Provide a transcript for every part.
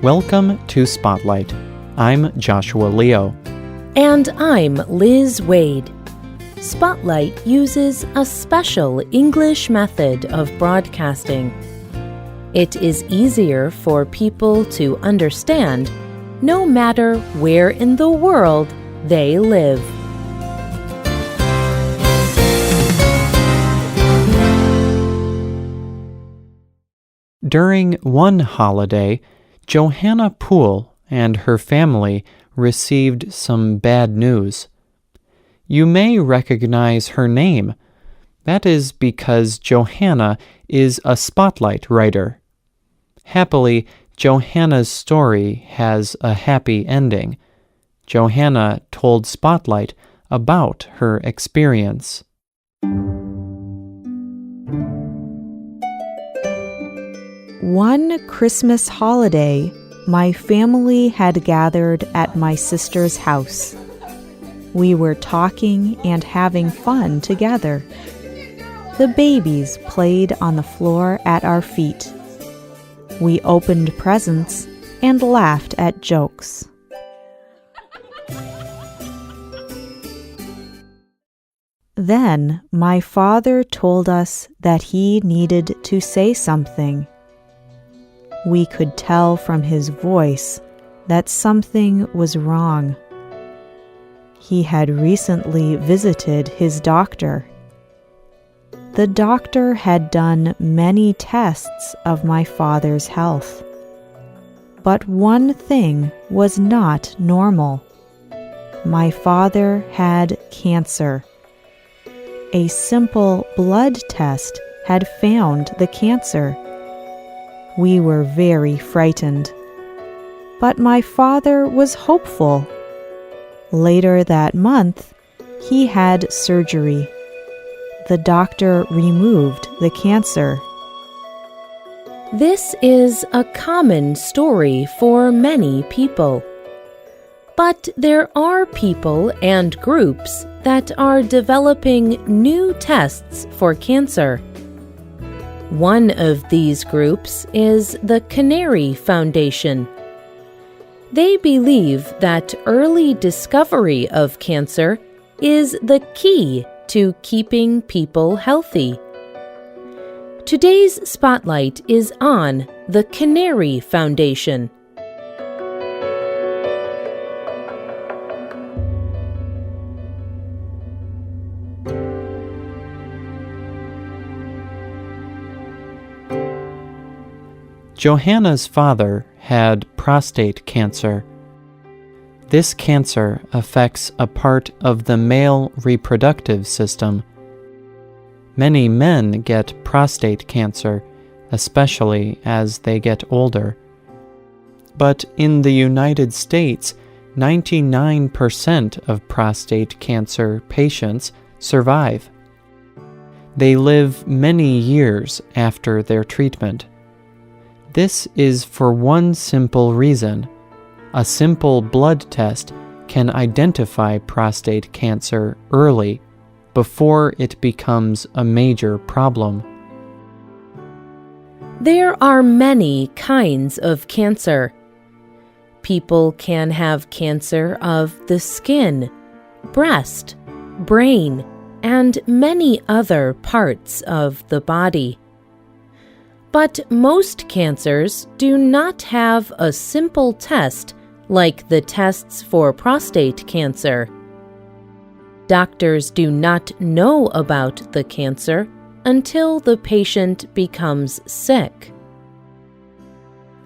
Welcome to Spotlight. I'm Joshua Leo. And I'm Liz Waid. Spotlight uses a special English method of broadcasting. It is easier for people to understand no matter where in the world they live. During one holiday, Johanna Poole and her family received some bad news. You may recognize her name. That is because Johanna is a Spotlight writer. Happily, Johanna's story has a happy ending. Johanna told Spotlight about her experience. One Christmas holiday, my family had gathered at my sister's house. We were talking and having fun together. The babies played on the floor at our feet. We opened presents and laughed at jokes. Then my father told us that he needed to say something. We could tell from his voice that something was wrong. He had recently visited his doctor. The doctor had done many tests of my father's health. But one thing was not normal. My father had cancer. A simple blood test had found the cancer. We were very frightened. But my father was hopeful. Later that month, he had surgery. The doctor removed the cancer. This is a common story for many people. But there are people and groups that are developing new tests for cancer. One of these groups is the Canary Foundation. They believe that early discovery of cancer is the key to keeping people healthy. Today's spotlight is on the Canary Foundation. Johanna's father had prostate cancer. This cancer affects a part of the male reproductive system. Many men get prostate cancer, especially as they get older. But in the United States, 99% of prostate cancer patients survive. They live many years after their treatment. This is for one simple reason. A simple blood test can identify prostate cancer early, before it becomes a major problem. There are many kinds of cancer. People can have cancer of the skin, breast, brain, and many other parts of the body. But most cancers do not have a simple test like the tests for prostate cancer. Doctors do not know about the cancer until the patient becomes sick.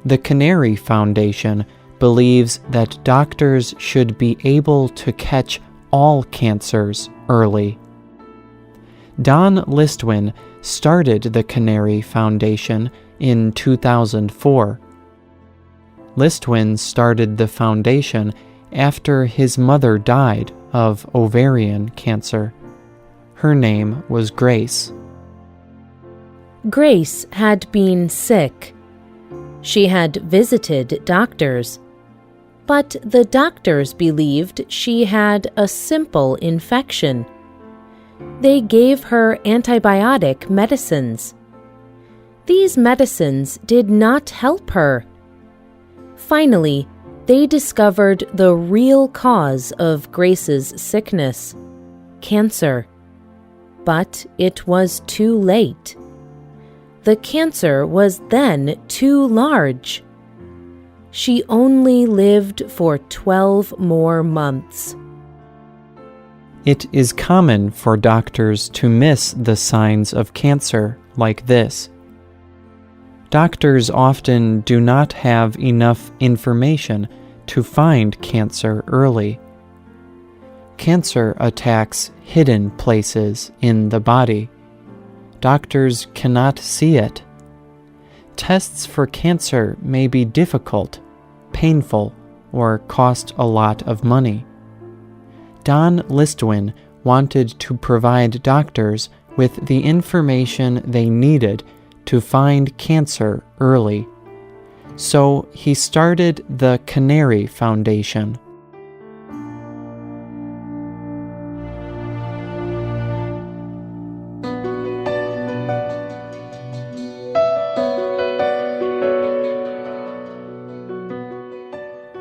The Canary Foundation believes that doctors should be able to catch all cancers early. Don Listwin started the Canary Foundation in 2004. Listwin started the foundation after his mother died of ovarian cancer. Her name was Grace. Grace had been sick. She had visited doctors, but the doctors believed she had a simple infection. They gave her antibiotic medicines. These medicines did not help her. Finally, they discovered the real cause of Grace's sickness, cancer. But it was too late. The cancer was then too large. She only lived for 12 more months. It is common for doctors to miss the signs of cancer like this. Doctors often do not have enough information to find cancer early. Cancer attacks hidden places in the body. Doctors cannot see it. Tests for cancer may be difficult, painful, or cost a lot of money. Don Listwin wanted to provide doctors with the information they needed to find cancer early. So he started the Canary Foundation.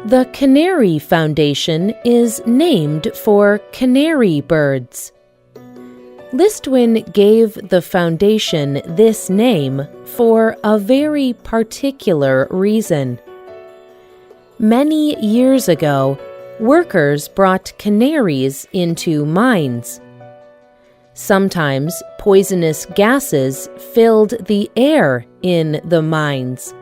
The Canary Foundation is named for canary birds. Listwin gave the foundation this name for a very particular reason. Many years ago, workers brought canaries into mines. Sometimes poisonous gases filled the air in the mines.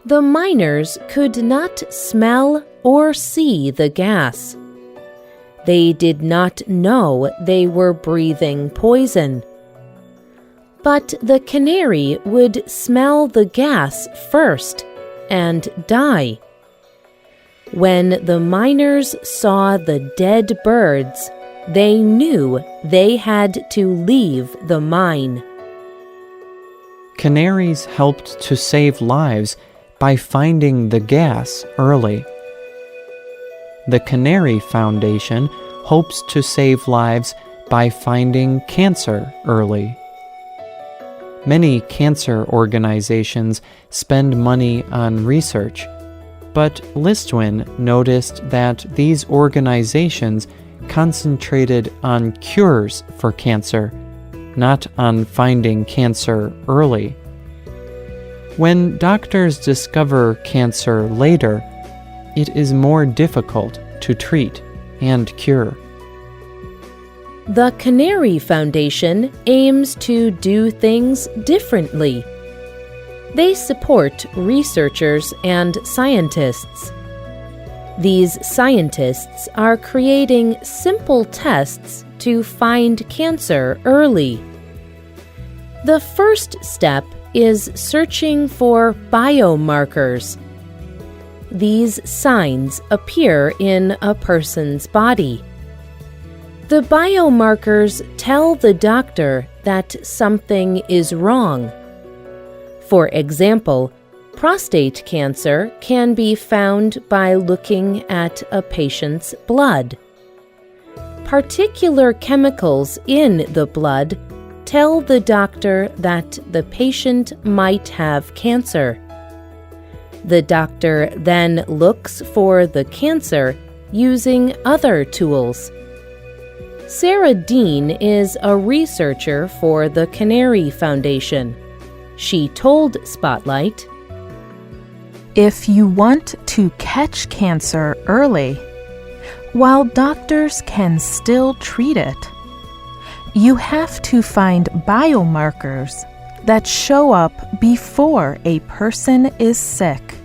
The miners could not smell or see the gas. They did not know they were breathing poison. But the canary would smell the gas first and die. When the miners saw the dead birds, they knew they had to leave the mine. Canaries helped to save lives by finding the gas early. The Canary Foundation hopes to save lives by finding cancer early. Many cancer organizations spend money on research, but Listwin noticed that these organizations concentrated on cures for cancer, not on finding cancer early. When doctors discover cancer later, it is more difficult to treat and cure. The Canary Foundation aims to do things differently. They support researchers and scientists. These scientists are creating simple tests to find cancer early. The first step is searching for biomarkers. These signs appear in a person's body. The biomarkers tell the doctor that something is wrong. For example, prostate cancer can be found by looking at a patient's blood. Particular chemicals in the blood tell the doctor that the patient might have cancer. The doctor then looks for the cancer using other tools. Sarah Dean is a researcher for the Canary Foundation. She told Spotlight, "If you want to catch cancer early, while doctors can still treat it, you have to find biomarkers that show up before a person is sick."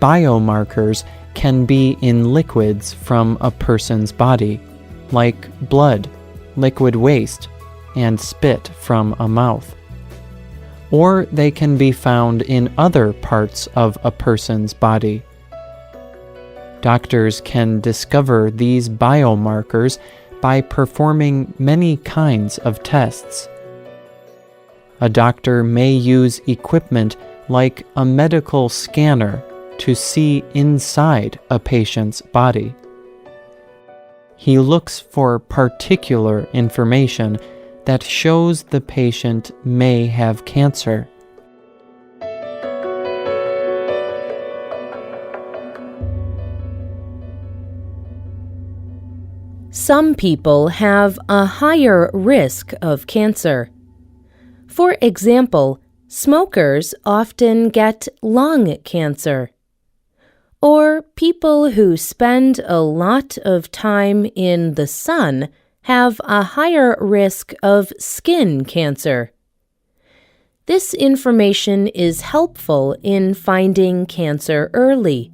Biomarkers can be in liquids from a person's body, like blood, liquid waste, and spit from a mouth. Or they can be found in other parts of a person's body. Doctors can discover these biomarkers by performing many kinds of tests. A doctor may use equipment like a medical scanner to see inside a patient's body. He looks for particular information that shows the patient may have cancer. Some people have a higher risk of cancer. For example, smokers often get lung cancer. Or people who spend a lot of time in the sun have a higher risk of skin cancer. This information is helpful in finding cancer early.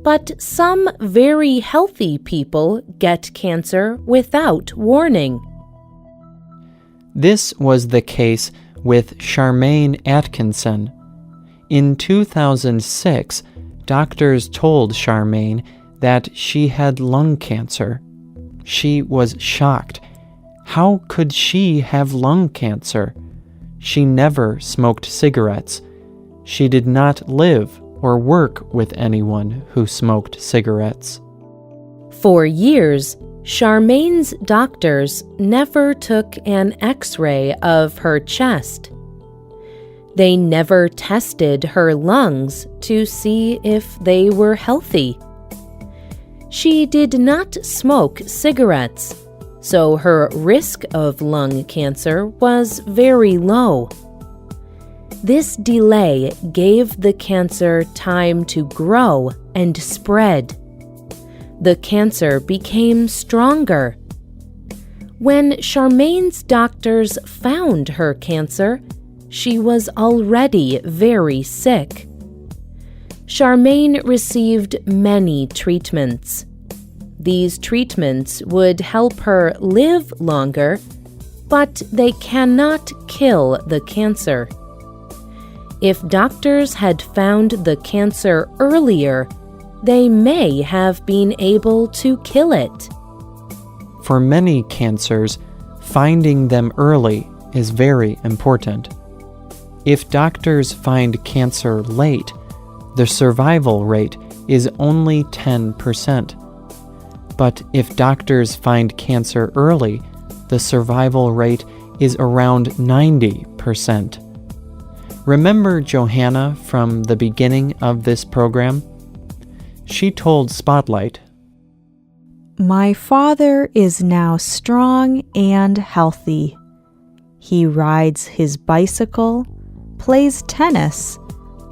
But some very healthy people get cancer without warning. This was the case with Charmaine Atkinson. In 2006, doctors told Charmaine that she had lung cancer. She was shocked. How could she have lung cancer? She never smoked cigarettes. She did not live or work with anyone who smoked cigarettes. For years, Charmaine's doctors never took an X-ray of her chest. They never tested her lungs to see if they were healthy. She did not smoke cigarettes, so her risk of lung cancer was very low. This delay gave the cancer time to grow and spread. The cancer became stronger. When Charmaine's doctors found her cancer, she was already very sick. Charmaine received many treatments. These treatments would help her live longer, but they cannot kill the cancer. If doctors had found the cancer earlier, they may have been able to kill it. For many cancers, finding them early is very important. If doctors find cancer late, the survival rate is only 10%. But if doctors find cancer early, the survival rate is around 90%. Remember Johanna from the beginning of this program? She told Spotlight, "My father is now strong and healthy. He rides his bicycle, plays tennis,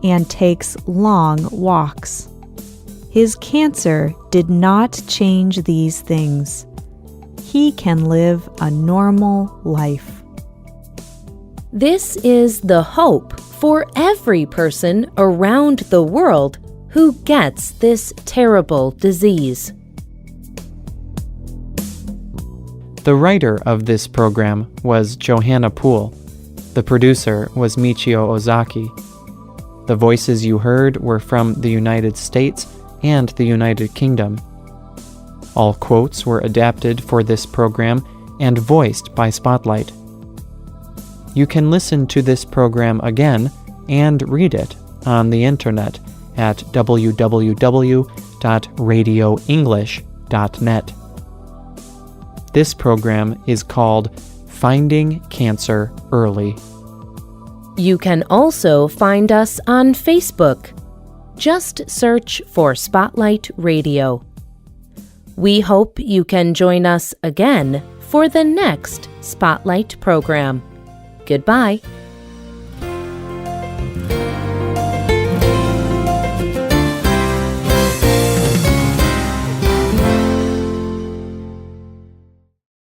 and takes long walks. His cancer did not change these things. He can live a normal life." This is the hope for every person around the world who gets this terrible disease. The writer of this program was Johanna Poole. The producer was Michio Ozaki. The voices you heard were from the United States and the United Kingdom. All quotes were adapted for this program and voiced by Spotlight. You can listen to this program again and read it on the internet at www.radioenglish.net. This program is called Finding Cancer Early. You can also find us on Facebook. Just search for Spotlight Radio. We hope you can join us again for the next Spotlight program. Goodbye.